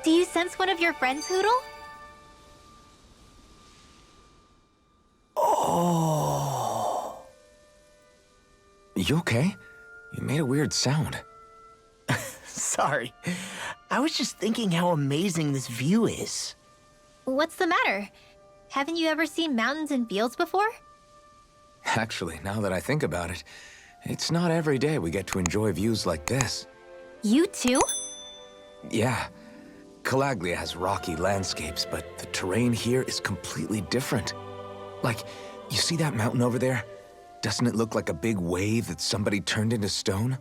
Do you sense one of your friends, Hoodle? Oh. You okay? You made a weird sound. Sorry. I was just thinking how amazing this view is. What's the matter? Haven't you ever seen mountains and fields before? Actually, now that I think about it, it's not every day we get to enjoy views like this. You too? Yeah. Calaglia has rocky landscapes, but the terrain here is completely different. Like, you see that mountain over there? Doesn't it look like a big wave that somebody turned into stone?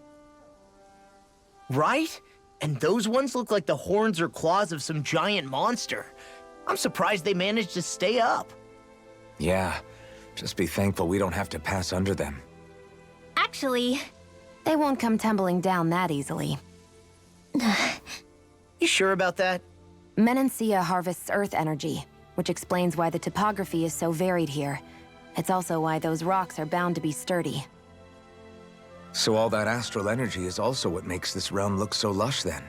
Right? And those ones look like the horns or claws of some giant monster. I'm surprised they managed to stay up. Yeah. Just be thankful we don't have to pass under them. Actually, They won't come tumbling down that easily. You sure about that? Menancia harvests earth energy, which explains why the topography is so varied here. It's also why those rocks are bound to be sturdy. So all that astral energy is also what makes this realm look so lush then?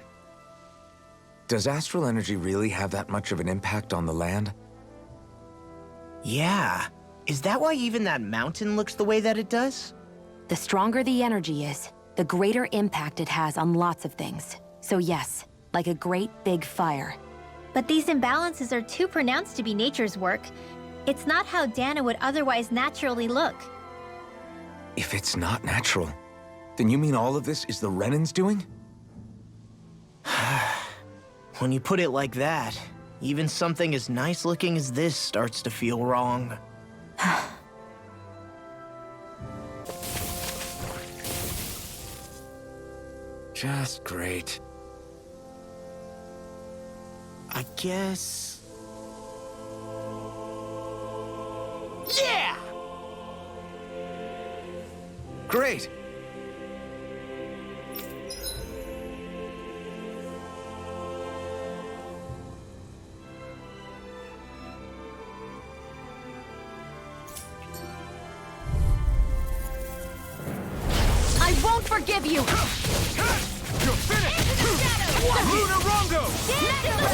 Does astral energy really have that much of an impact on the land? Yeah. Is that why even that mountain looks the way that it does? The stronger the energy is, the greater impact it has on lots of things. So yes, like a great big fire. but these imbalances are too pronounced to be nature's work. It's not how Dahna would otherwise naturally look. If it's not natural, then you mean all of this is the Renan's doing? When you put it like that, even something as nice looking as this starts to feel wrong. Just great. I guess... Yeah! Great! I won't forgive you! You're finished! Luna Rongo!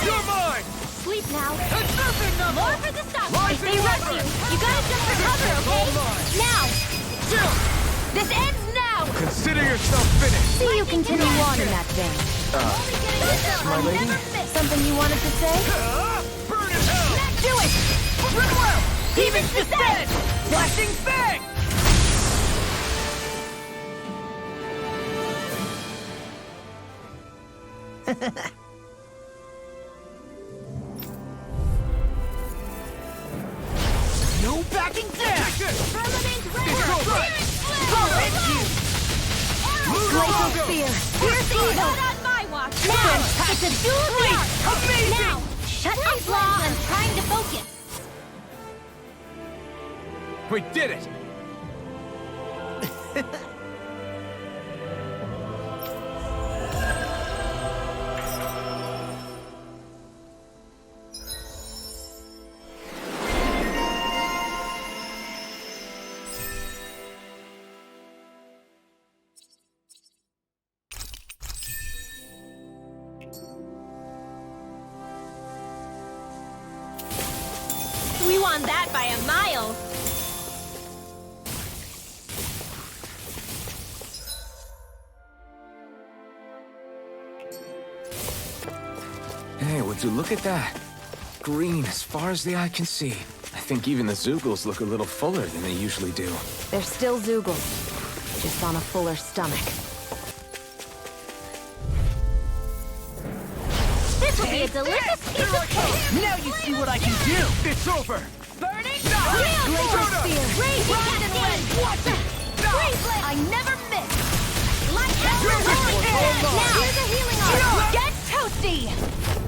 You're mine! Sleep now. It's nothing, Knuckle! More for the stop. Rise If they and rush lever. you gotta jump for cover, All okay? mine. Now! Jump! This ends now! Consider yourself finished! See you continue on in that vein. My lady? Something you wanted to say? Burn in hell! Do it! Run well! Demons descend! Flashing bang! No backing down! It's over! Glacial Rongo! Spear! Fierce Eagle! Not on my watch. Man, It's a duel of the arts. Amazing! Now! Shut up, Flaw. I'm trying to focus. We did it! We won that by a mile. Hey, would you look at that? Green as far as the eye can see. I think even the Zoogles look a little fuller than they usually do. They're still Zoogles, just on a fuller stomach. This will be a delicious piece of cake. Now you see what I can do! It's over! Burning Glacial Spear! Raging Cascade. I never miss! Now, here's a healing arm. Get toasty!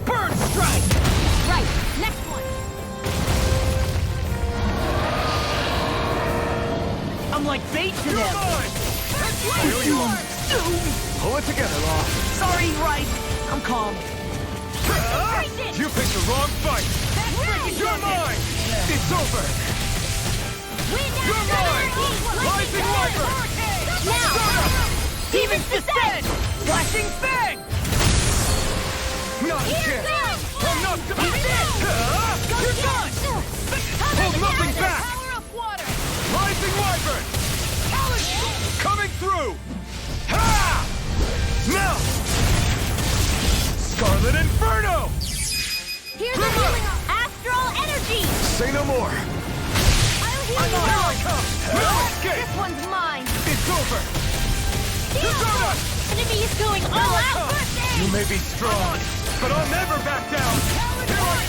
Bird strike! Right, next one! I'm like bait to You're them! mine! Here you are! Pull it together, Law. Sorry, right! I'm calm. You picked the wrong fight! You're mine! It's over! You're mine! Rising Viper! Now, Demons descend! Flashing bang! Not a chance! You're done! Hold nothing back! Rising Wyvern! Coming through! Ha! Now! Scarlet Inferno! Here's the healing astral energy! Say no more! I'll heal you Here all! I come! No escape! This one's mine! It's over! Kisara! Enemy is going all out! You may be strong, but I'll never back down! Here I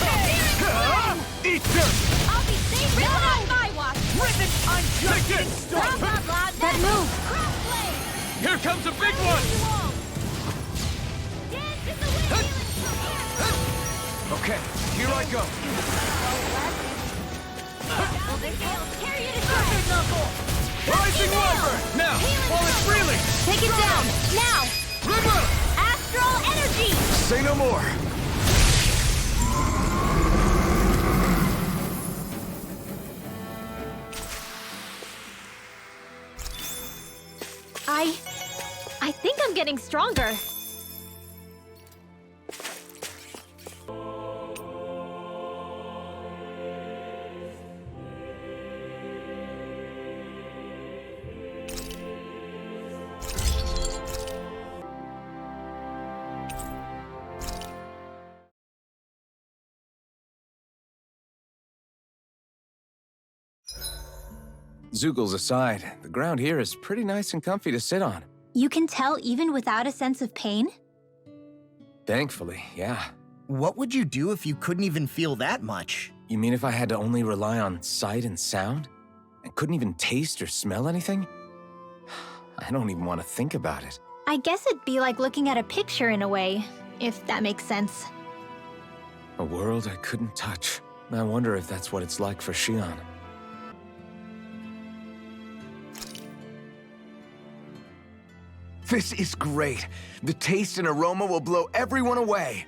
come! Eat dirt! I'll be safe on my watch! Ribbon! I'm just getting Blah, started! blah, blah, that move! Crossblade! Here comes a big one! Dance in the wind healing! Okay, here I go! Carry it aside! Rising Wyvern! Now, while it's reeling! Take it down! Now! Liberate! Astral energy! Say no more! I think I'm getting stronger. Zoogles aside, the ground here is pretty nice and comfy to sit on. You can tell even without a sense of pain? Thankfully, yeah. What would you do if you couldn't even feel that much? You mean if I had to only rely on sight and sound? And couldn't even taste or smell anything? I don't even want to think about it. I guess it'd be like looking at a picture in a way, if that makes sense. A world I couldn't touch. I wonder if that's what it's like for Xion. This is great. The taste and aroma will blow everyone away.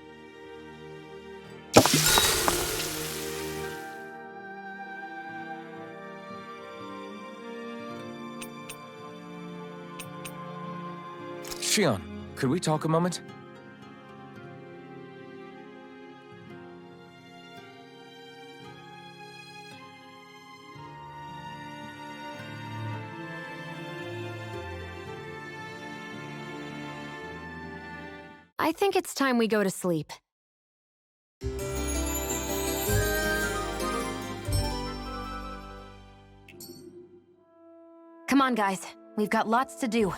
Xion, could we talk a moment? I think it's time we go to sleep. Come on, guys. We've got lots to do.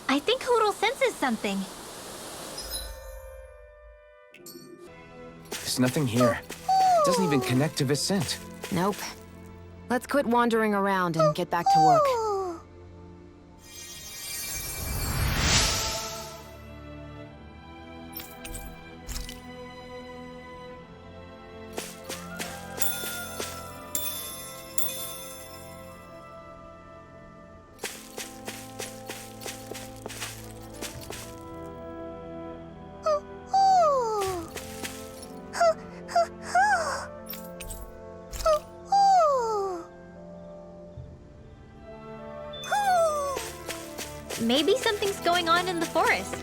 I think Hoodle senses something. There's nothing here. It doesn't even connect to Vicent. Nope. Let's quit wandering around and get back to work. Maybe something's going on in the forest.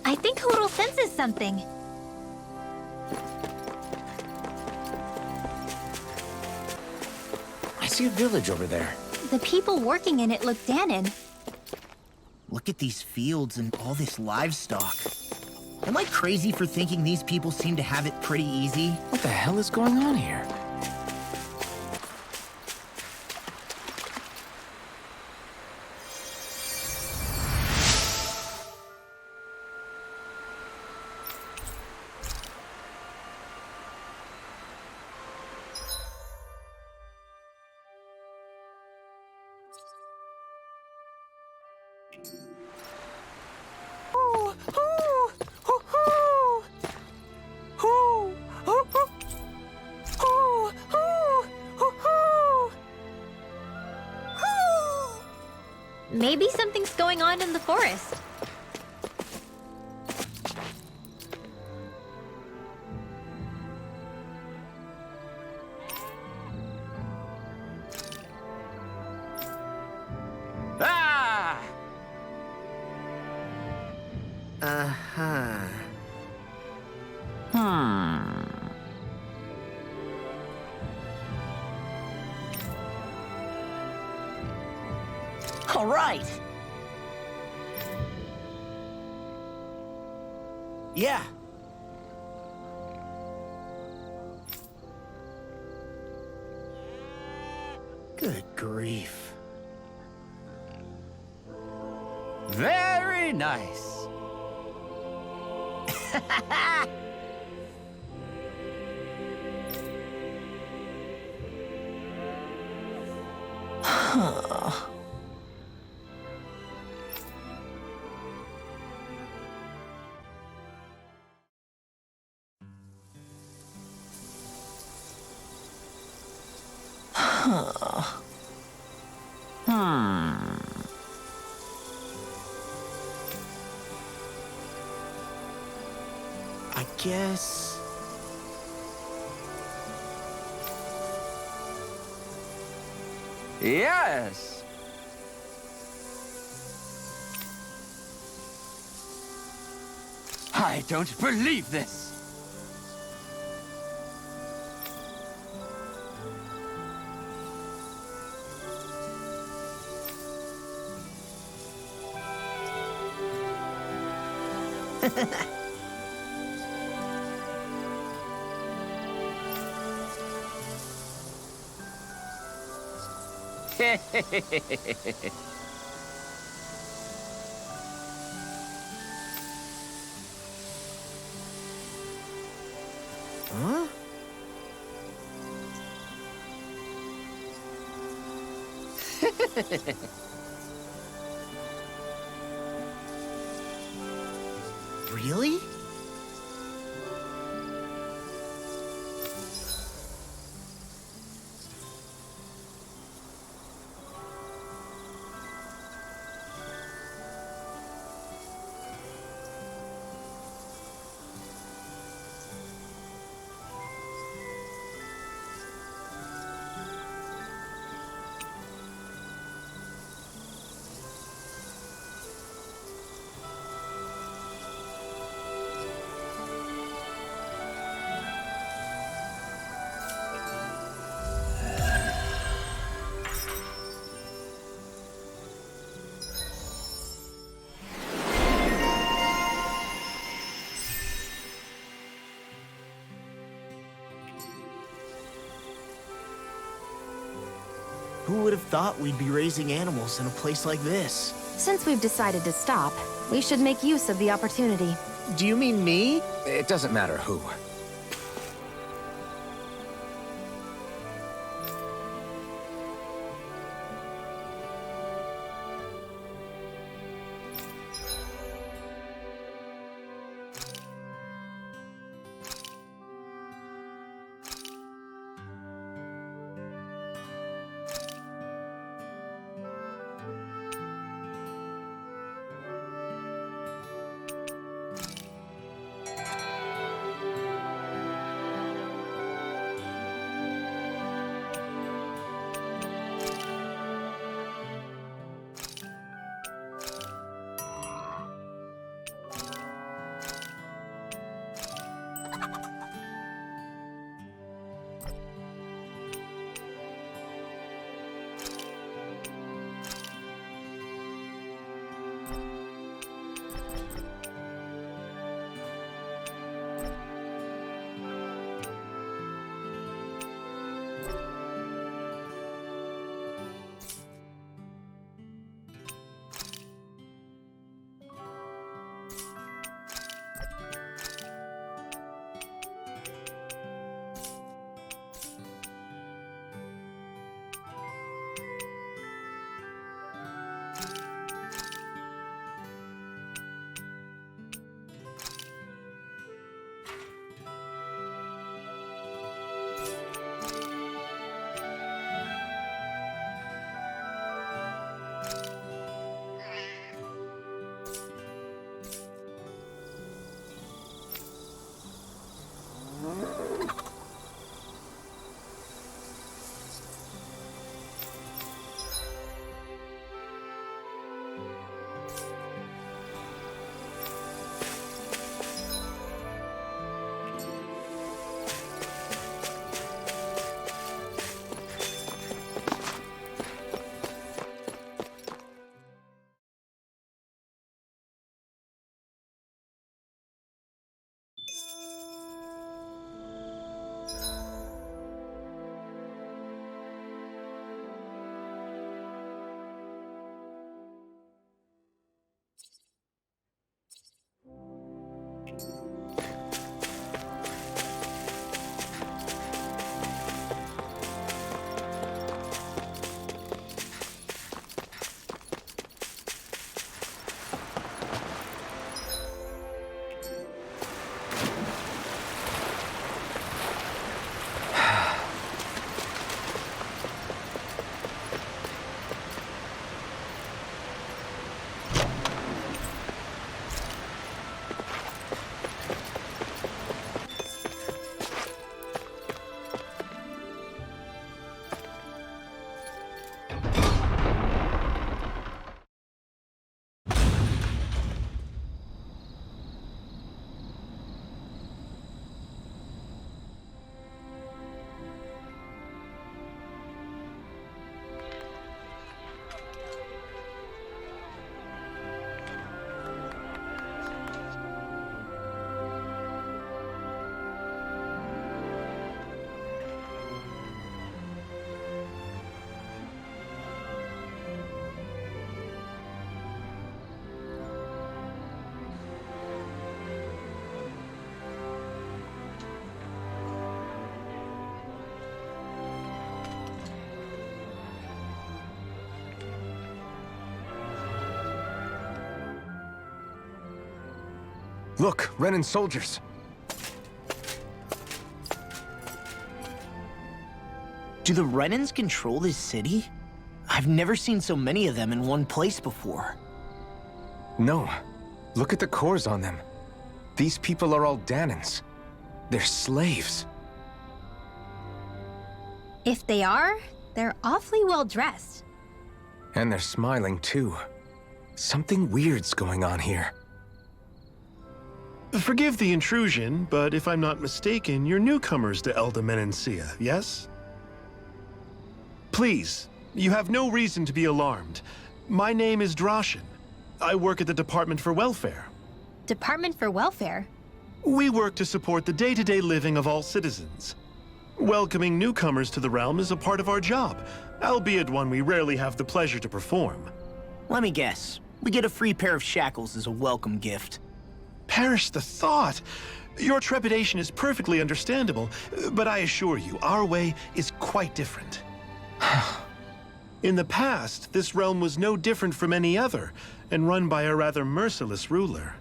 I think Hoodle senses something. I see a village over there. The people working in it look Dahnan. Look at these fields and all this livestock. Am I crazy for thinking these people seem to have it pretty easy? What the hell is going on here? Maybe something's going on in the forest. Ah! Uh-huh. All right. Yeah. Good grief. Very nice. I guess... Yes. I don't believe this. Huh? Really? Who would have thought we'd be raising animals in a place like this? Since we've decided to stop, we should make use of the opportunity. Do you mean me? It doesn't matter who. Look, Renan soldiers. Do the Renans control this city? I've never seen so many of them in one place before. No. Look at the cores on them. These people are all Dahnans. They're slaves. If they are, they're awfully well dressed. And they're smiling, too. Something weird's going on here. Forgive the intrusion, but if I'm not mistaken, you're newcomers to Elda Menancia, yes? Please, you have no reason to be alarmed. My name is Droshin. I work at the Department for Welfare. Department for Welfare? We work to support the day-to-day living of all citizens. Welcoming newcomers to the realm is a part of our job, albeit one we rarely have the pleasure to perform. Let me guess. We get a free pair of shackles as a welcome gift. Perish the thought! Your trepidation is perfectly understandable, but I assure you, our way is quite different. In the past, this realm was no different from any other, and run by a rather merciless ruler.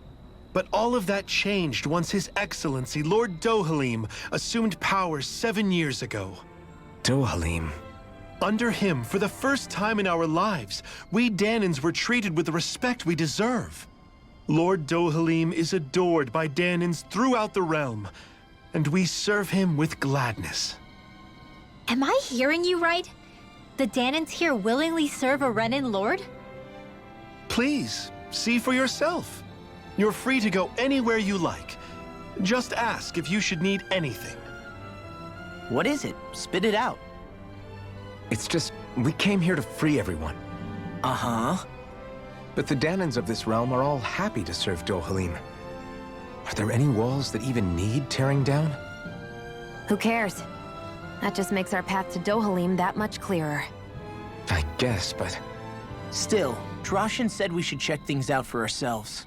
But all of that changed once His Excellency, Lord Dohalim, assumed power 7 years ago. Dohalim. Under him, for the first time in our lives, we Dahnans were treated with the respect we deserve. Lord Dohalim is adored by Dahnans throughout the realm, and we serve him with gladness. Am I hearing you right? The Dahnans here willingly serve a Renan lord? Please, see for yourself. You're free to go anywhere you like. Just ask if you should need anything. What is it? Spit it out. It's just, we came here to free everyone. Uh-huh. But the Dahnans of this realm are all happy to serve Dohalim. Are there any walls that even need tearing down? Who cares? That just makes our path to Dohalim that much clearer. I guess, but... Still, Droshin said we should check things out for ourselves.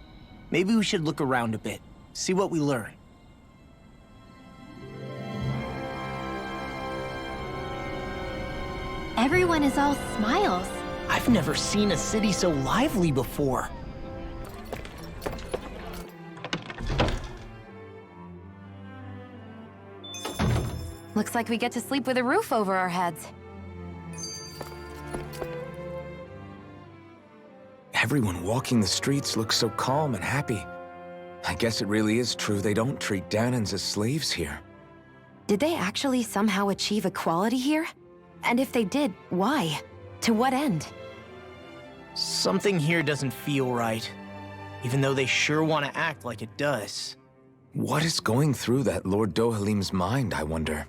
Maybe we should look around a bit, see what we learn. Everyone is all smiles. I've never seen a city so lively before. Looks like we get to sleep with a roof over our heads. Everyone walking the streets looks so calm and happy. I guess it really is true they don't treat Dahnans as slaves here. Did they actually somehow achieve equality here? And if they did, why? To what end? Something here doesn't feel right, even though they sure want to act like it does. What is going through that Lord Dohalim's mind, I wonder?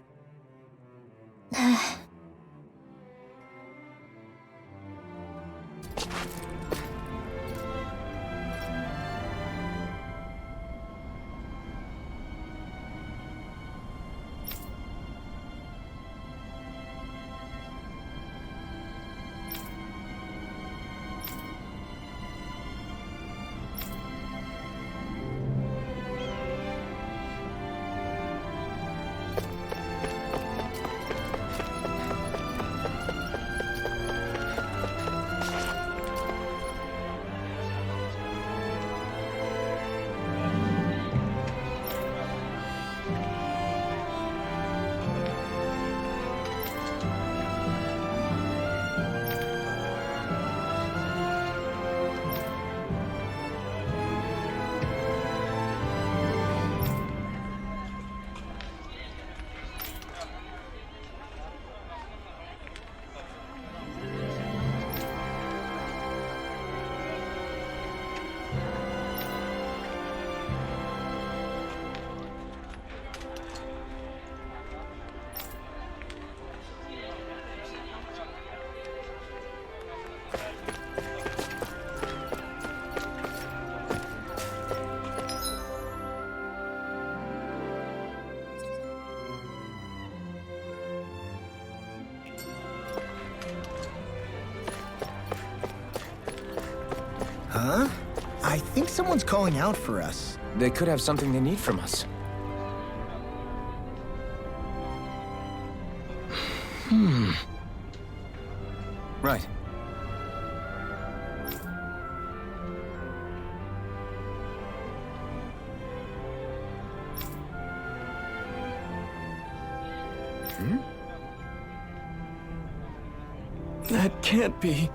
Huh? I think someone's calling out for us. They could have something they need from us. Right. That can't be.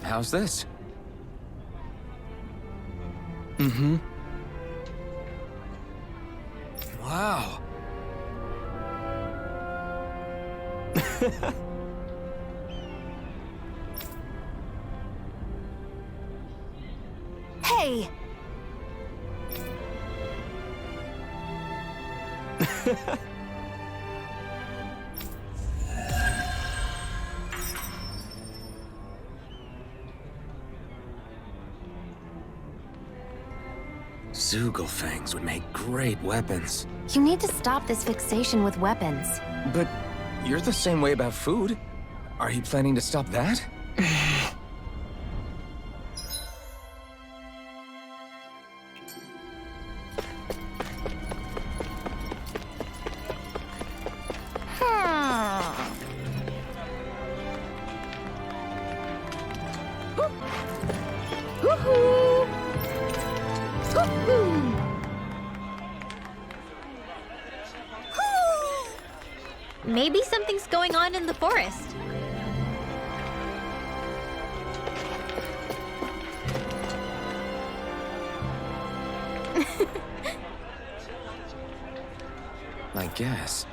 How's this? Mm-hmm. Wow. Hey! Zugelfangs would make great weapons. You need to stop this fixation with weapons. But you're the same way about food. Are you planning to stop that? Maybe something's going on in the forest. I guess.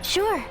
Sure.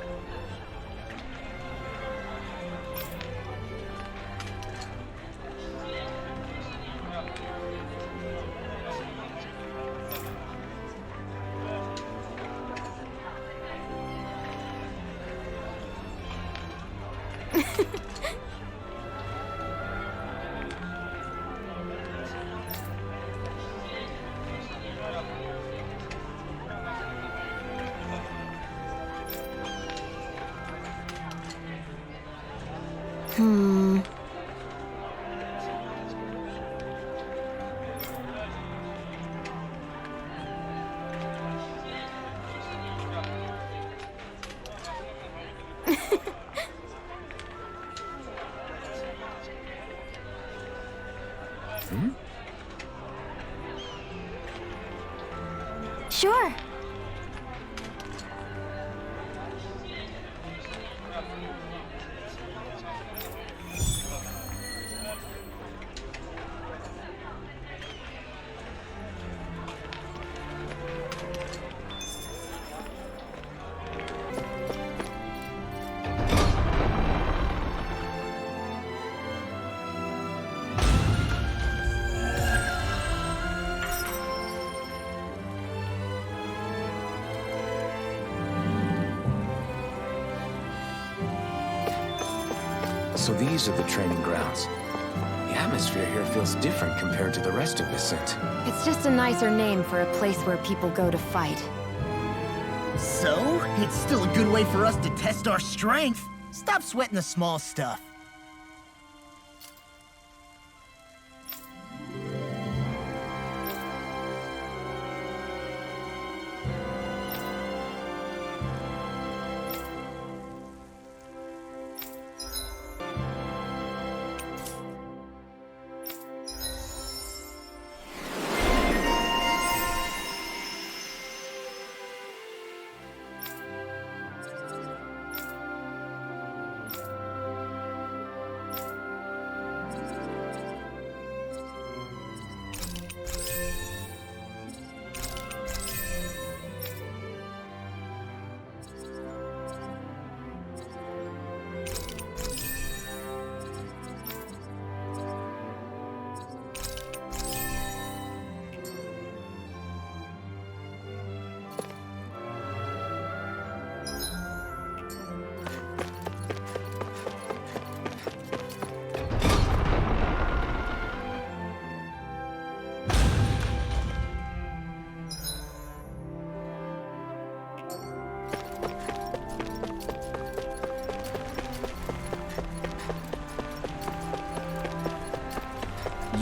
Sure. So these are the training grounds. The atmosphere here feels different compared to the rest of Vicent. It's just a nicer name for a place where people go to fight. So, it's still a good way for us to test our strength. Stop sweating the small stuff.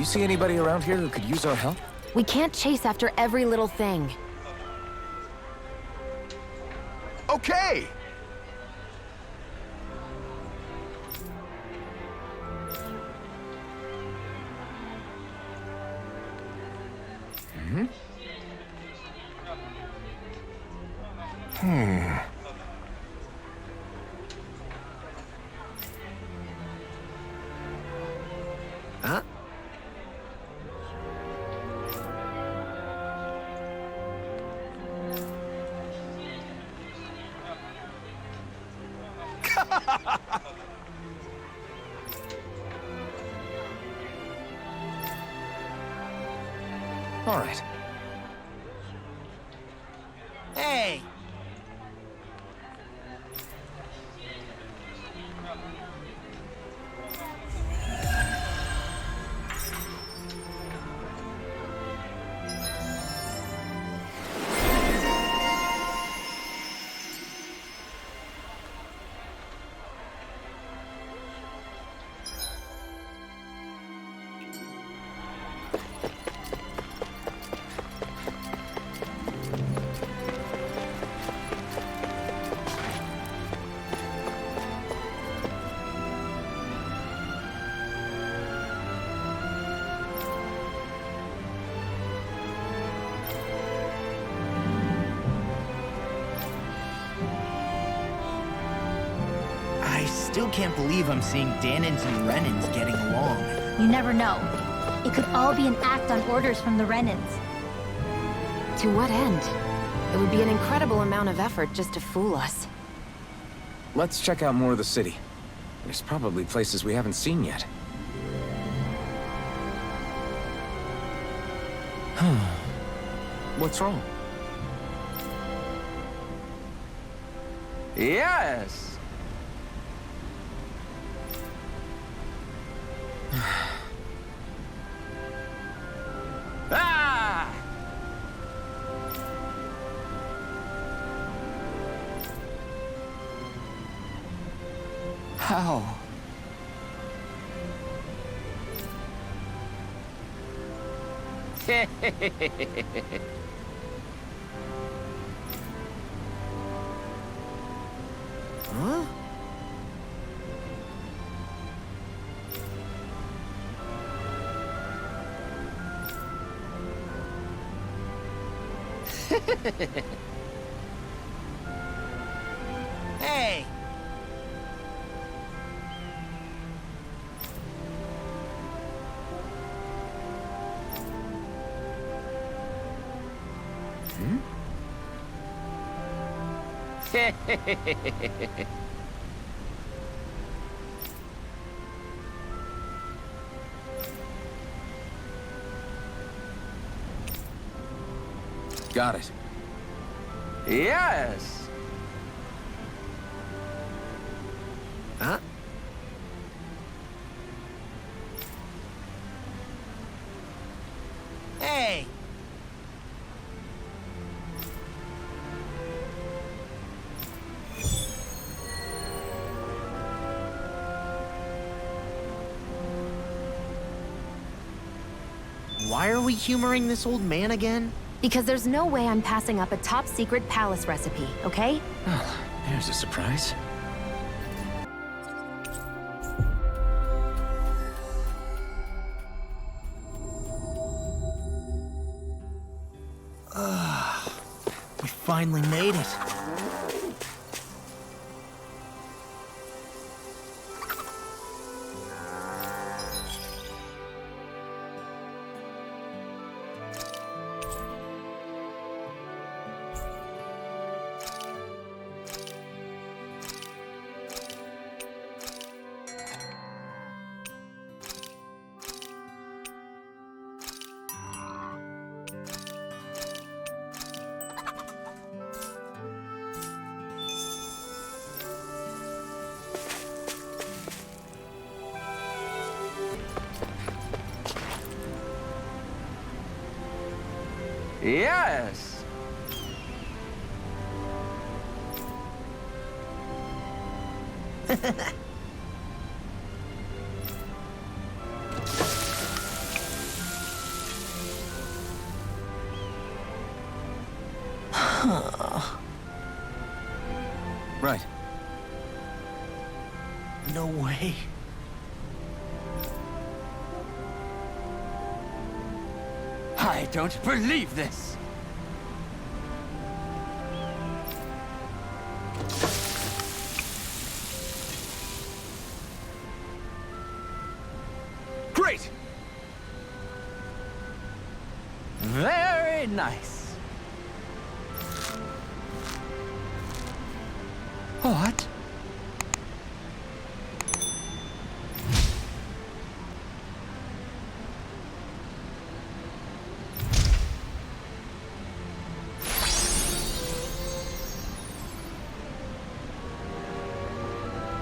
You see anybody around here who could use our help? We can't chase after every little thing. Okay! Huh? All right. Hey! I still can't believe I'm seeing Dahnans and Renans getting along. You never know. It could all be an act on orders from the Renans. To what end? It would be an incredible amount of effort just to fool us. Let's check out more of the city. There's probably places we haven't seen yet. What's wrong? Yes! Ah! How? Huh? Hey! Got it. Yes! Huh? Hey! Why are we humoring this old man again? Because there's no way I'm passing up a top-secret palace recipe, okay? Well, there's a surprise. We finally made it. Yes! No way. I don't believe this! Great! Very nice. What?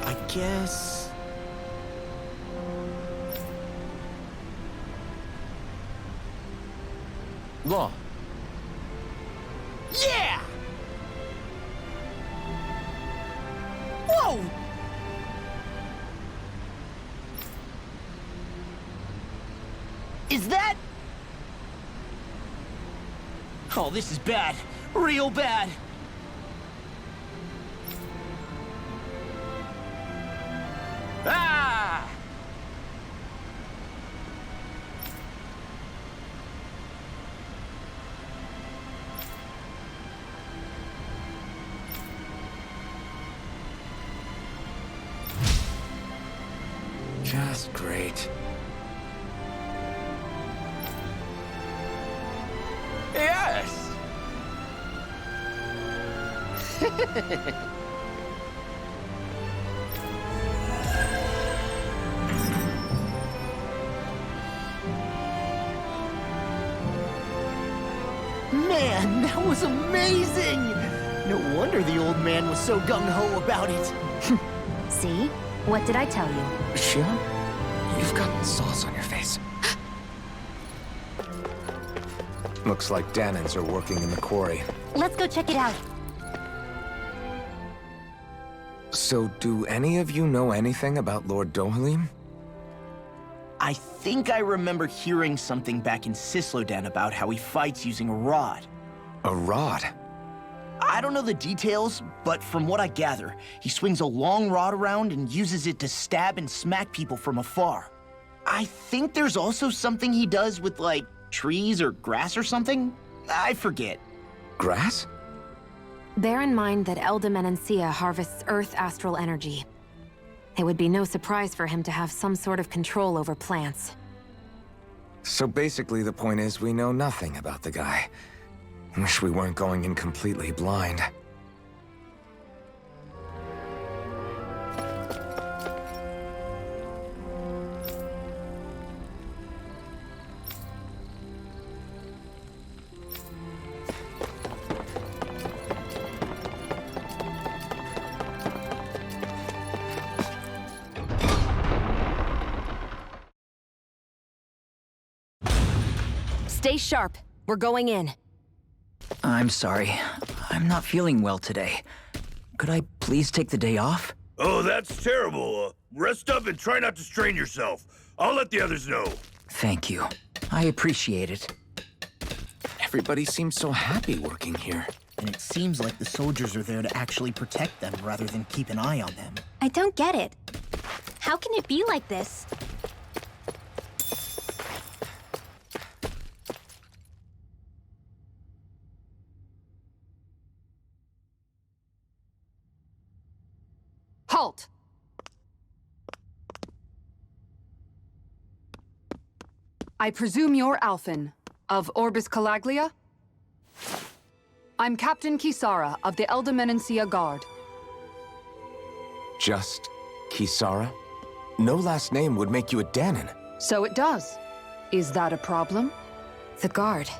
I guess... Law. Yeah! Whoa! Is that... Oh, this is bad. Real bad. Ah! Just great. Yes! Man, that was amazing! No wonder the old man was so gung-ho about it. See? What did I tell you? Shia, you've got sauce on your face. Looks like Dahnans are working in the quarry. Let's go check it out. So, do any of you know anything about Lord Dohalim? I think I remember hearing something back in Sislodan about how he fights using a rod. A rod? I don't know the details, but from what I gather, he swings a long rod around and uses it to stab and smack people from afar. I think there's also something he does with, like, trees or grass or something? I forget. Grass? Bear in mind that Elda harvests Earth astral energy. It would be no surprise for him to have some sort of control over plants. So basically the point is we know nothing about the guy. Wish we weren't going in completely blind. Stay sharp. We're going in. I'm sorry. I'm not feeling well today. Could I please take the day off? Oh, that's terrible. Rest up and try not to strain yourself. I'll let the others know. Thank you. I appreciate it. Everybody seems so happy working here. And it seems like the soldiers are there to actually protect them rather than keep an eye on them. I don't get it. How can it be like this? Halt! I presume you're Alphen, of Orbis Calaglia? I'm Captain Kisara of the Elda Guard. Just Kisara? No last name would make you a Dahnan. So it does. Is that a problem? The guard.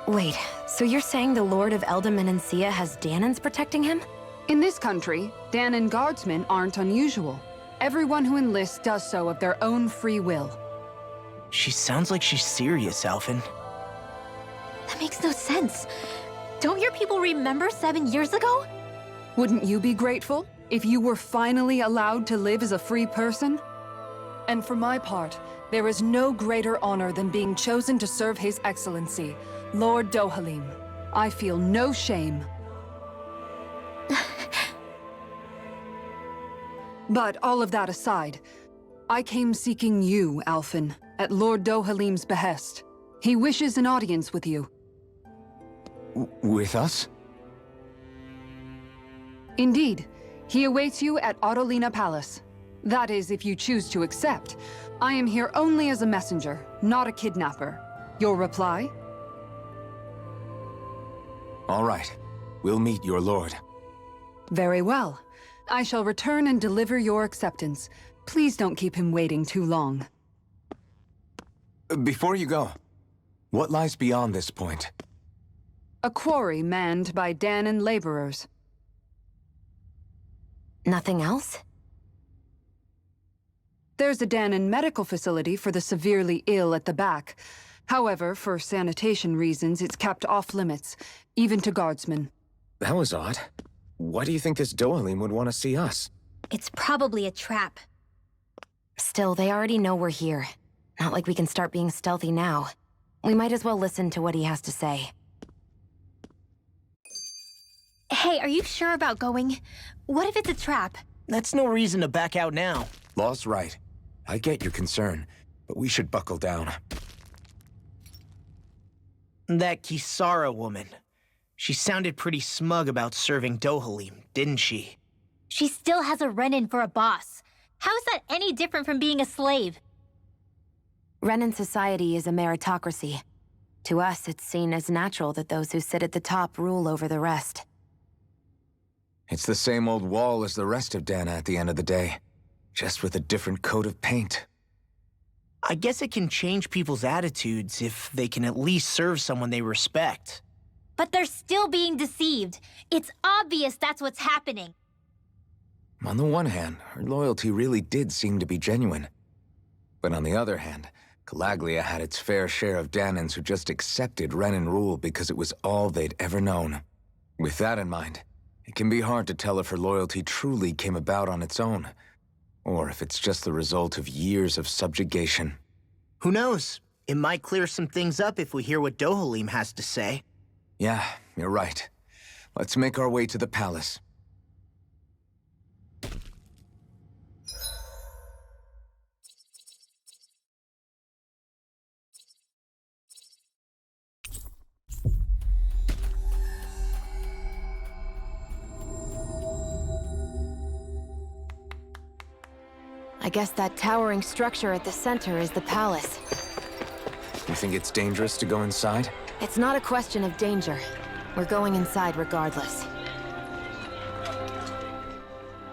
Wait, so you're saying the Lord of Elda has Dahnans protecting him? In this country, Dahnan guardsmen aren't unusual. Everyone who enlists does so of their own free will. She sounds like she's serious, Alphen. That makes no sense. Don't your people remember 7 years ago? Wouldn't you be grateful if you were finally allowed to live as a free person? And for my part, there is no greater honor than being chosen to serve His Excellency, Lord Dohalim. I feel no shame. But all of that aside, I came seeking you, Alphen, at Lord Dohalim's behest. He wishes an audience with you. With us? Indeed. He awaits you at Autolina Palace. That is, if you choose to accept. I am here only as a messenger, not a kidnapper. Your reply? All right. We'll meet your lord. Very well. I shall return and deliver your acceptance. Please don't keep him waiting too long. Before you go, what lies beyond this point? A quarry manned by Dahnan laborers. Nothing else? There's a Dahnan medical facility for the severely ill at the back. However, for sanitation reasons, it's kept off-limits, even to guardsmen. That was odd. Why do you think this Dohalim would want to see us? It's probably a trap. Still, they already know we're here. Not like we can start being stealthy now. We might as well listen to what he has to say. Hey, are you sure about going? What if it's a trap? That's no reason to back out now. Law's right. I get your concern, but we should buckle down. That Kisara woman. She sounded pretty smug about serving Dohalim, didn't she? She still has a Renin for a boss. How is that any different from being a slave? Renin society is a meritocracy. To us, it's seen as natural that those who sit at the top rule over the rest. It's the same old wall as the rest of Dahna at the end of the day, just with a different coat of paint. I guess it can change people's attitudes if they can at least serve someone they respect. But they're still being deceived. It's obvious that's what's happening. On the one hand, her loyalty really did seem to be genuine. But on the other hand, Calaglia had its fair share of Dahnans who just accepted Renin rule because it was all they'd ever known. With that in mind, it can be hard to tell if her loyalty truly came about on its own, or if it's just the result of years of subjugation. Who knows? It might clear some things up if we hear what Dohalim has to say. Yeah, you're right. Let's make our way to the palace. I guess that towering structure at the center is the palace. You think it's dangerous to go inside? It's not a question of danger. We're going inside regardless.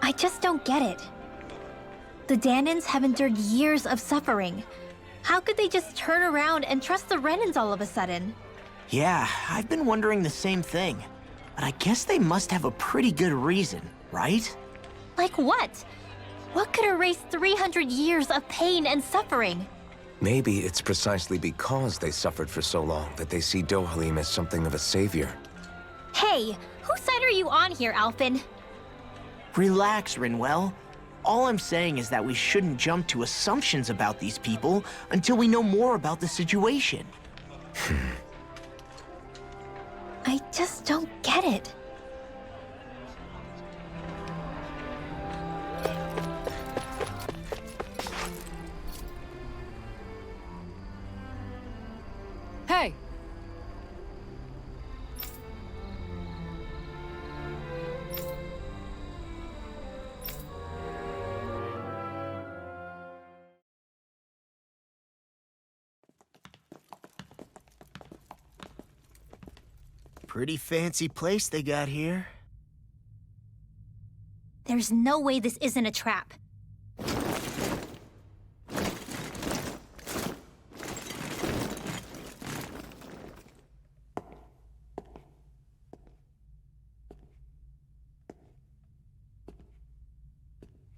I just don't get it. The Dahnans have endured years of suffering. How could they just turn around and trust the Renins all of a sudden? Yeah, I've been wondering the same thing. But I guess they must have a pretty good reason, right? Like what? What could erase 300 years of pain and suffering? Maybe it's precisely because they suffered for so long that they see Dohalim as something of a savior. Hey, whose side are you on here, Alphen? Relax, Rinwell. All I'm saying is that we shouldn't jump to assumptions about these people until we know more about the situation. I just don't get it. Hey! Pretty fancy place they got here. There's no way this isn't a trap.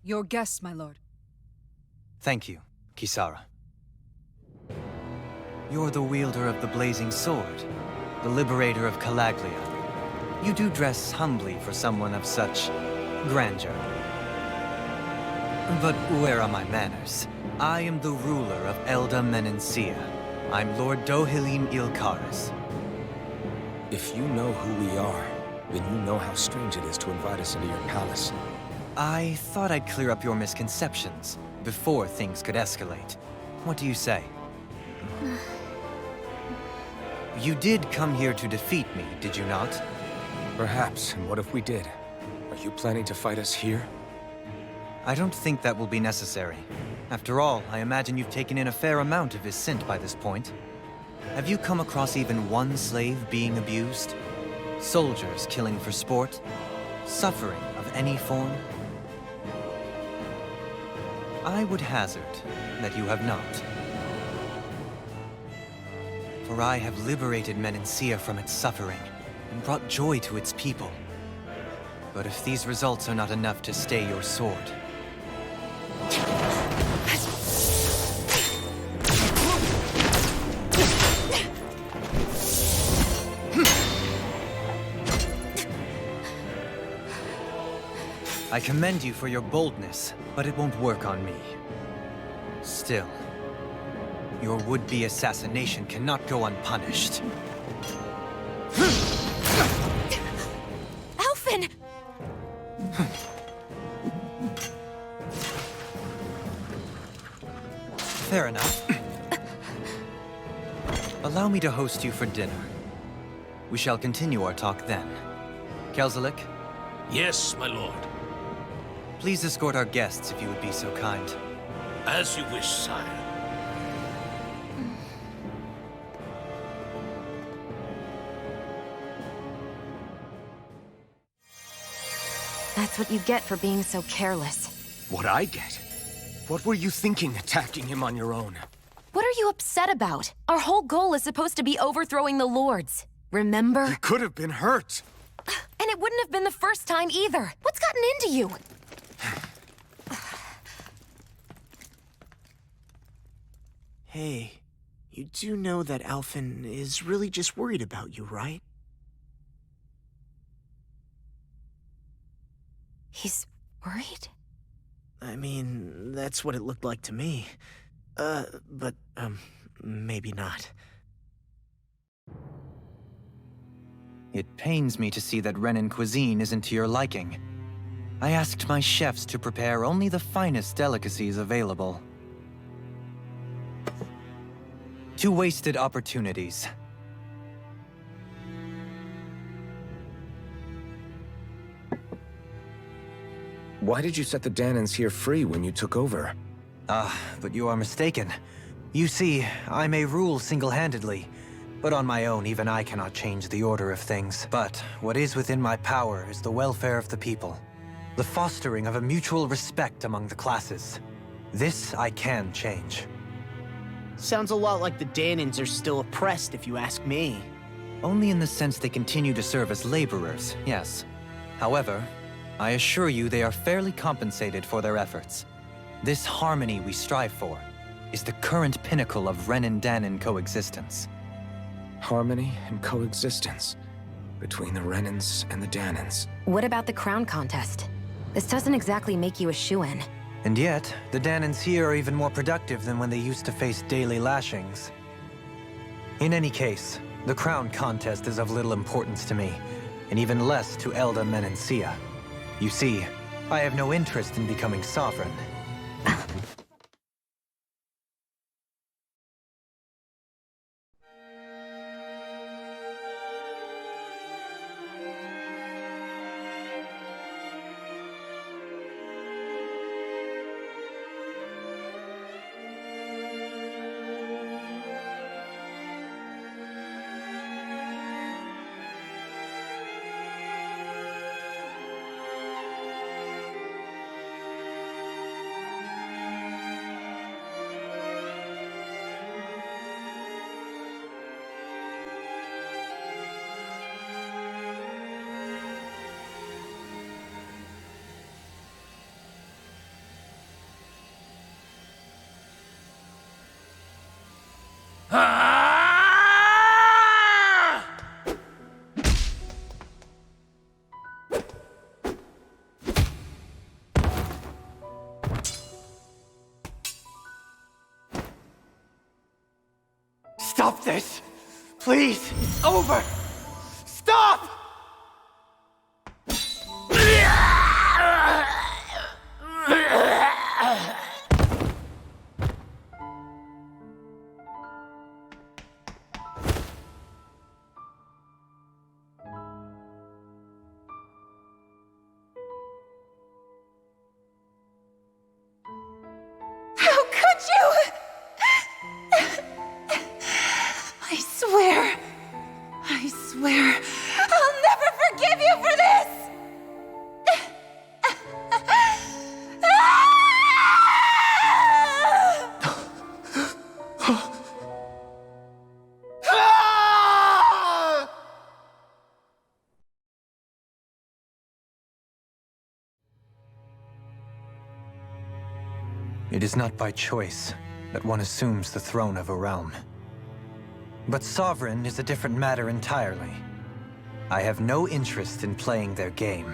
Your guest, my lord. Thank you, Kisara. You're the wielder of the blazing sword, the liberator of Calaglia. You do dress humbly for someone of such grandeur. But where are my manners? I am the ruler of Elda Menencia. I'm Lord Dohalim Ilkaris. If you know who we are, then you know how strange it is to invite us into your palace. I thought I'd clear up your misconceptions before things could escalate. What do you say? You did come here to defeat me, did you not? Perhaps, and what if we did? Are you planning to fight us here? I don't think that will be necessary. After all, I imagine you've taken in a fair amount of his scent by this point. Have you come across even one slave being abused? Soldiers killing for sport? Suffering of any form? I would hazard that you have not. For I have liberated Menancia from its suffering and brought joy to its people. But if these results are not enough to stay your sword, I commend you for your boldness, but it won't work on me. Still, your would-be assassination cannot go unpunished. Alphen! Fair enough. Allow me to host you for dinner. We shall continue our talk then. Kelzelik, Yes, my lord. please escort our guests if you would be so kind. As you wish, sire. That's what you get for being so careless. What I get? What were you thinking attacking him on your own? What are you upset about? Our whole goal is supposed to be overthrowing the Lords. Remember? He could have been hurt. And it wouldn't have been the first time either. What's gotten into you? Hey, you do know that Alphen is really just worried about you, right? He's worried? I mean, that's what it looked like to me. But maybe not. It pains me to see that Renan cuisine isn't to your liking. I asked my chefs to prepare only the finest delicacies available. 2 wasted opportunities. Why did you set the Dahnans here free when you took over? But you are mistaken. You see, I may rule single-handedly, but on my own, even I cannot change the order of things. But what is within my power is the welfare of the people, the fostering of a mutual respect among the classes. This I can change. Sounds a lot like the Dahnans are still oppressed, if you ask me. Only in the sense they continue to serve as laborers, yes. However, I assure you they are fairly compensated for their efforts. This harmony we strive for is the current pinnacle of Renan-Dahnan coexistence. Harmony and coexistence between the Renans and the Dahnans. What about the crown contest? This doesn't exactly make you a shoo-in. And yet, the Dahnans here are even more productive than when they used to face daily lashings. In any case, the crown contest is of little importance to me, and even less to Elda Menancia. You see, I have no interest in becoming sovereign. Stop this! Please! It's over! Stop! swear I'll never forgive you for this! It is not by choice that one assumes the throne of a realm. But sovereign is a different matter entirely. I have no interest in playing their game.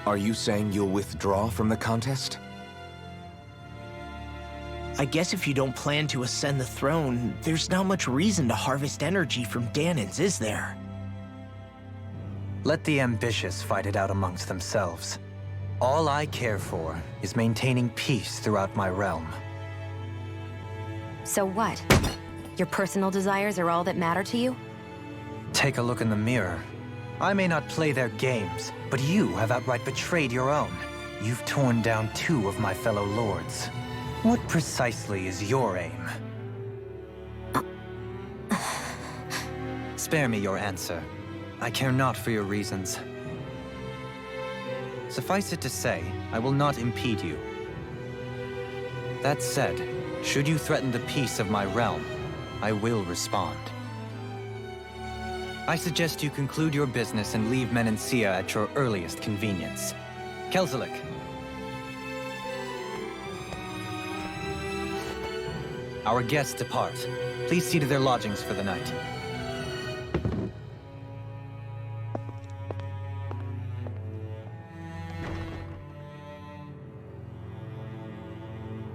Are you saying you'll withdraw from the contest? I guess if you don't plan to ascend the throne, there's not much reason to harvest energy from Dahnans, is there? Let the ambitious fight it out amongst themselves. All I care for is maintaining peace throughout my realm. So what? Your personal desires are all that matter to you? Take a look in the mirror. I may not play their games, but you have outright betrayed your own. You've torn down 2 of my fellow lords. What precisely is your aim? Spare me your answer. I care not for your reasons. Suffice it to say, I will not impede you. That said, should you threaten the peace of my realm, I will respond. I suggest you conclude your business and leave Menancia at your earliest convenience. Kelzelik. Our guests depart. Please see to their lodgings for the night.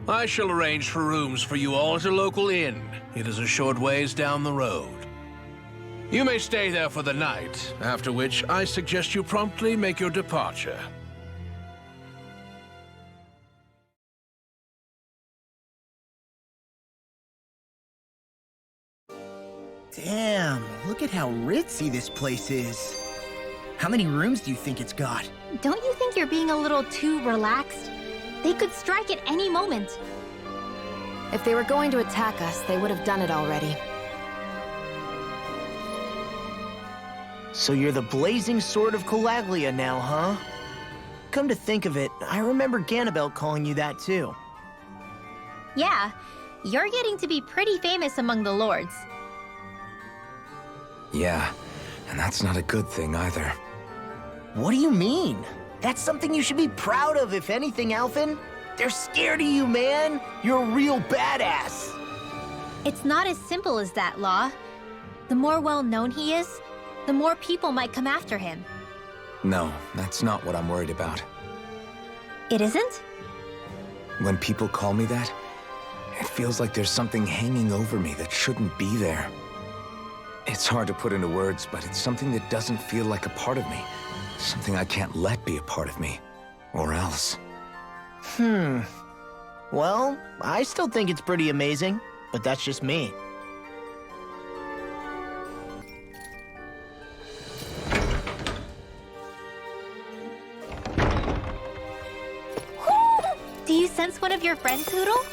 I shall arrange for rooms for you all at a local inn. It is a short ways down the road. You may stay there for the night, after which I suggest you promptly make your departure. Damn, look at how ritzy this place is. How many rooms do you think it's got? Don't you think you're being a little too relaxed? They could strike at any moment. If they were going to attack us, they would have done it already. So you're the blazing sword of Calaglia now, huh? Come to think of it, I remember Ganabelt calling you that too. Yeah, you're getting to be pretty famous among the lords. Yeah, and that's not a good thing either. What do you mean? That's something you should be proud of, if anything, Alphen. They're scared of you, man. You're a real badass. It's not as simple as that, Law. The more well-known he is, the more people might come after him. No, that's not what I'm worried about. It isn't? When people call me that, it feels like there's something hanging over me that shouldn't be there. It's hard to put into words, but it's something that doesn't feel like a part of me. Something I can't let be a part of me. Or else. Well, I still think it's pretty amazing, but that's just me. Do you sense one of your friends, Poodle?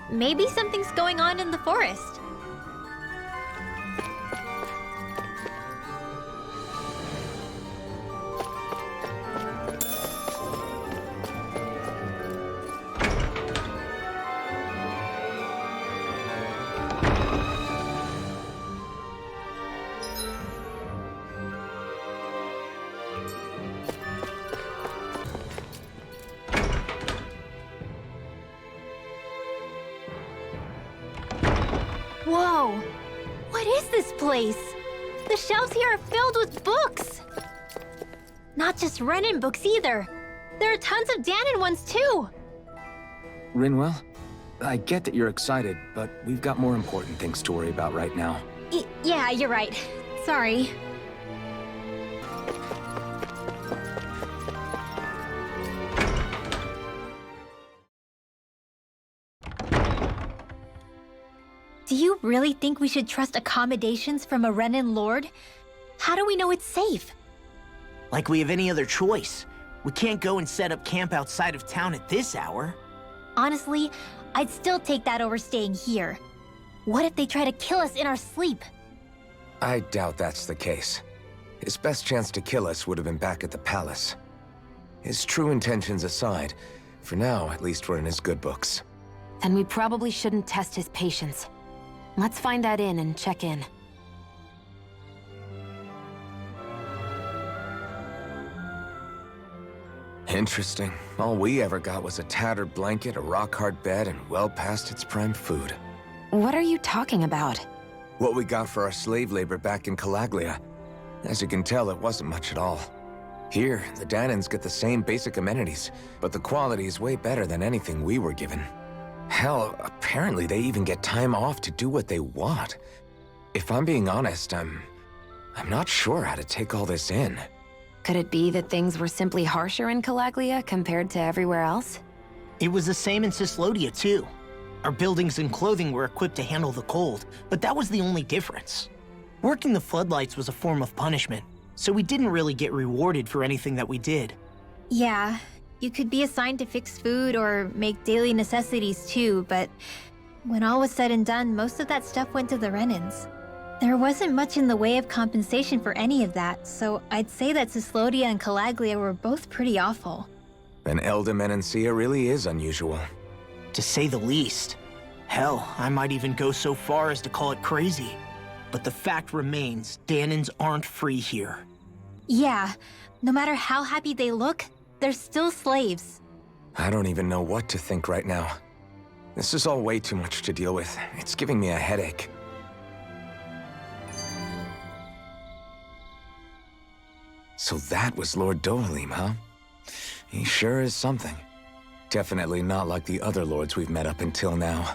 Maybe something's going on in the forest. Whoa! What is this place? The shelves here are filled with books! Not just Renin books either. There are tons of Dahnan ones too! Rinwell, I get that you're excited, but we've got more important things to worry about right now. Yeah, you're right. Sorry. really think we should trust accommodations from a Renan lord? How do we know it's safe? Like we have any other choice. We can't go and set up camp outside of town at this hour. Honestly, I'd still take that over staying here. What if they try to kill us in our sleep? I doubt that's the case. His best chance to kill us would have been back at the palace. His true intentions aside, for now, at least we're in his good books. Then we probably shouldn't test his patience. Let's find that inn and check in. Interesting. All we ever got was a tattered blanket, a rock-hard bed, and well past its prime food. What are you talking about? What we got for our slave labor back in Calaglia. As you can tell, it wasn't much at all. Here, the Dahnans get the same basic amenities, but the quality is way better than anything we were given. Hell, apparently they even get time off to do what they want. If I'm being honest, I'm not sure how to take all this in. Could it be that things were simply harsher in Calaglia compared to everywhere else? It was the same in Cislodia, too. Our buildings and clothing were equipped to handle the cold, but that was the only difference. Working the floodlights was a form of punishment, so we didn't really get rewarded for anything that we did. Yeah, you could be assigned to fix food or make daily necessities too, but when all was said and done, most of that stuff went to the Renans. There wasn't much in the way of compensation for any of that, so I'd say that Cislodia and Calaglia were both pretty awful. Then Elda Menancia really is unusual. To say the least. Hell, I might even go so far as to call it crazy. But the fact remains, Dahnans aren't free here. Yeah, no matter how happy they look, they're still slaves. I don't even know what to think right now. This is all way too much to deal with. It's giving me a headache. So that was Lord Dohalim, huh? He sure is something. Definitely not like the other lords we've met up until now.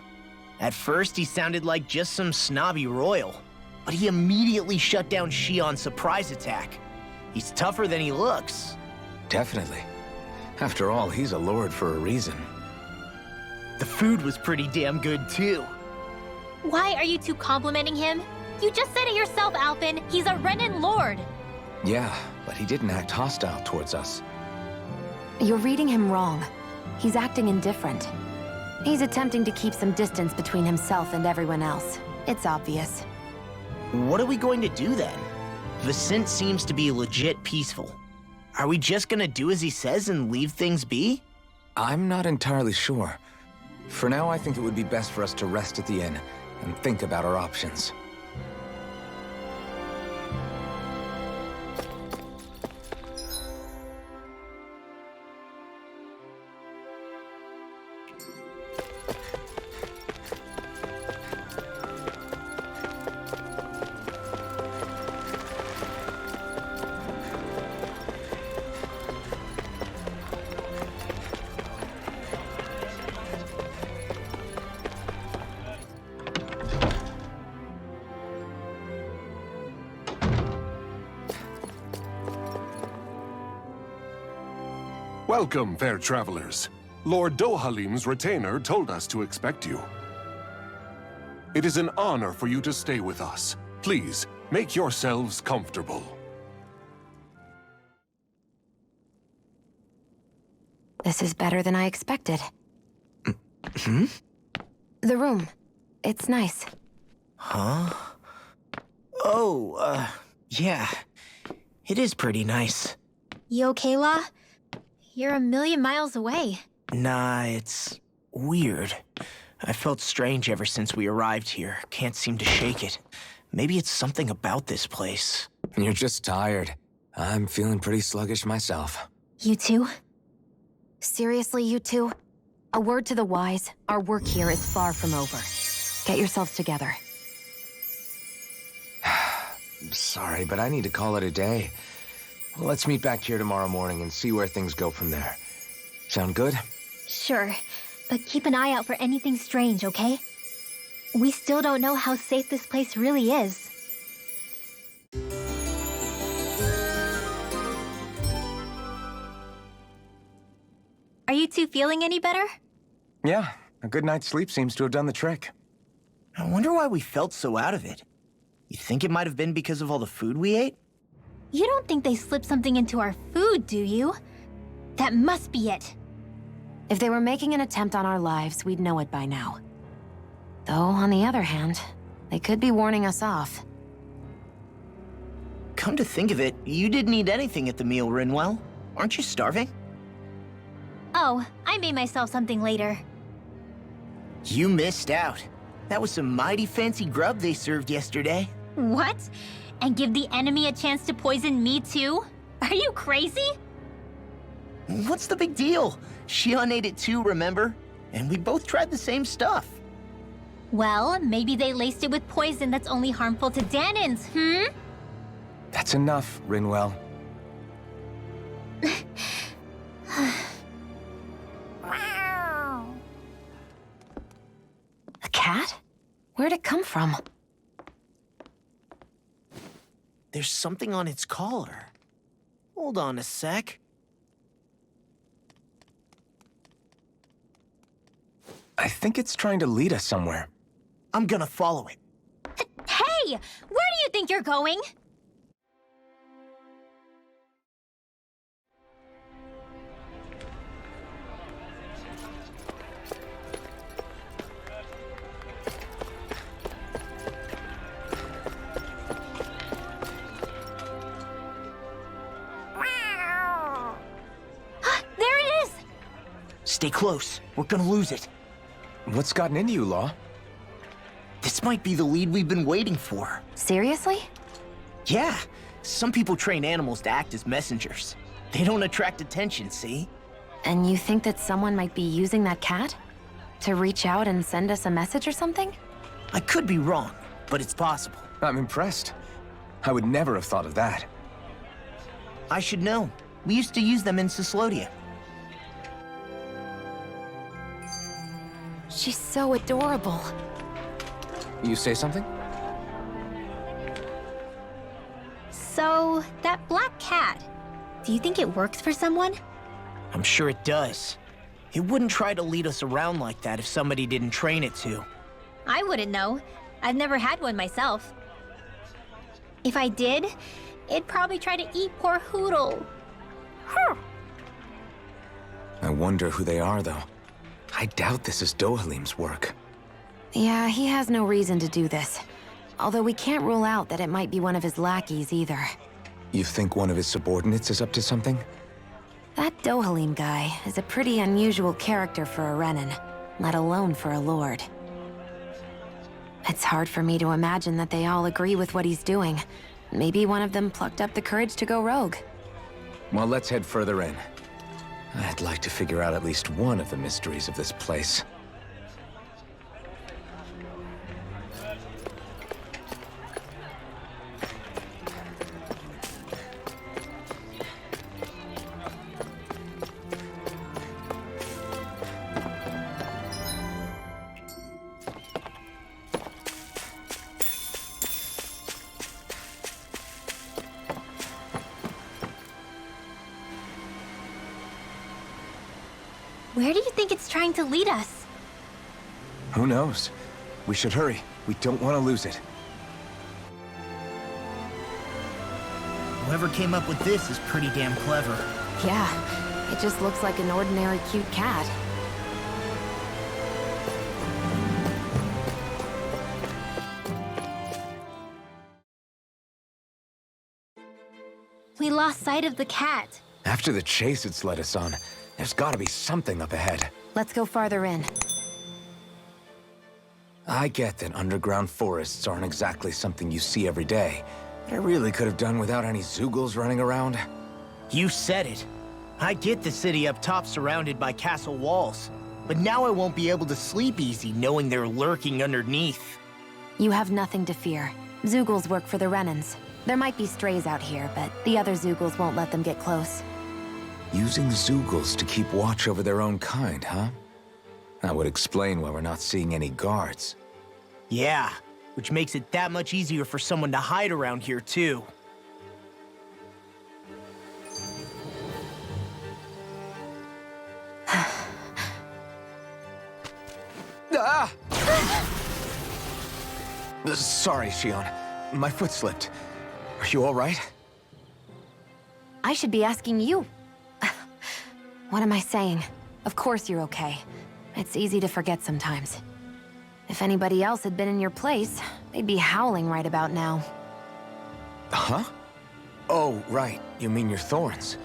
At first, he sounded like just some snobby royal, but he immediately shut down Shion's surprise attack. He's tougher than he looks. Definitely. After all, he's a lord for a reason. The food was pretty damn good, too. Why are you two complimenting him? You just said it yourself, Alpin. He's a Renan lord. Yeah, but he didn't act hostile towards us. You're reading him wrong. He's acting indifferent. He's attempting to keep some distance between himself and everyone else. It's obvious. What are we going to do then? Vicent seems to be legit peaceful. Are we just gonna do as he says and leave things be? I'm not entirely sure. For now, I think it would be best for us to rest at the inn and think about our options. Welcome, fair travelers. Lord Dohalim's retainer told us to expect you. It is an honor for you to stay with us. Please, make yourselves comfortable. This is better than I expected. Hmm? The room. It's nice. Huh? Oh, yeah. It is pretty nice. You okay, La? You're a million miles away. Nah, it's weird. I felt strange ever since we arrived here. Can't seem to shake it. Maybe it's something about this place. You're just tired. I'm feeling pretty sluggish myself. You too? Seriously, you two? A word to the wise, our work here is far from over. Get yourselves together. Sorry, but I need to call it a day. Let's meet back here tomorrow morning and see where things go from there. Sound good? Sure, but keep an eye out for anything strange, okay? We still don't know how safe this place really is. Are you two feeling any better? Yeah, a good night's sleep seems to have done the trick. I wonder why we felt so out of it. You think it might have been because of all the food we ate? You don't think they slipped something into our food, do you? That must be it. If they were making an attempt on our lives, we'd know it by now. Though, on the other hand, they could be warning us off. Come to think of it, you didn't eat anything at the meal, Rinwell. Aren't you starving? Oh, I made myself something later. You missed out. That was some mighty fancy grub they served yesterday. What? And give the enemy a chance to poison me too? Are you crazy? What's the big deal? Shion ate it too, remember? And we both tried the same stuff. Well, maybe they laced it with poison that's only harmful to Dahnans, hmm? That's enough, Rinwell. A cat? Where'd it come from? There's something on its collar. Hold on a sec. I think it's trying to lead us somewhere. I'm gonna follow it. Hey! Where do you think you're going? There it is! Stay close. We're gonna lose it. What's gotten into you, Law? This might be the lead we've been waiting for. Seriously? Yeah. Some people train animals to act as messengers. They don't attract attention, see? And you think that someone might be using that cat? To reach out and send us a message or something? I could be wrong, but it's possible. I'm impressed. I would never have thought of that. I should know. We used to use them in Cyslodia. She's so adorable. You say something? So, that black cat, do you think it works for someone? I'm sure it does. It wouldn't try to lead us around like that if somebody didn't train it to. I wouldn't know. I've never had one myself. If I did, it'd probably try to eat poor Hoodle. I wonder who they are, though. I doubt this is Dohalim's work. Yeah, he has no reason to do this. Although we can't rule out that it might be one of his lackeys either. You think one of his subordinates is up to something? That Dohalim guy is a pretty unusual character for a Renan, let alone for a lord. It's hard for me to imagine that they all agree with what he's doing. Maybe one of them plucked up the courage to go rogue. Well, let's head further in. I'd like to figure out at least one of the mysteries of this place. Where do you think it's trying to lead us? Who knows? We should hurry. We don't want to lose it. Whoever came up with this is pretty damn clever. Yeah, it just looks like an ordinary cute cat. We lost sight of the cat. After the chase it's led us on, there's gotta be something up ahead. Let's go farther in. I get that underground forests aren't exactly something you see every day. I really could have done without any Zoogles running around. You said it. I get the city up top surrounded by castle walls, but now I won't be able to sleep easy knowing they're lurking underneath. You have nothing to fear. Zoogles work for the Renans. There might be strays out here, but the other Zoogles won't let them get close. Using Zoogles to keep watch over their own kind, huh? That would explain why we're not seeing any guards. Yeah, which makes it that much easier for someone to hide around here, too. Ah! Sorry, Shion. My foot slipped. Are you all right? I should be asking you. What am I saying? Of course you're okay. It's easy to forget sometimes. If anybody else had been in your place, they'd be howling right about now. Huh? Oh, right. You mean your thorns.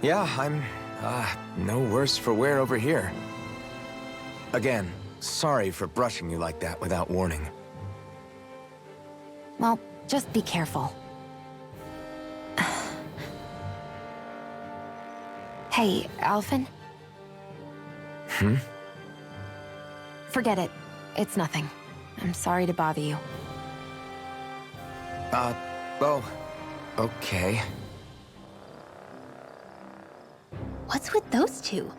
Yeah, I'm, no worse for wear over here. Again, sorry for brushing you like that without warning. Well, just be careful. Hey, Alphen? Hmm? Forget it. It's nothing. I'm sorry to bother you. Oh, okay. What's with those two?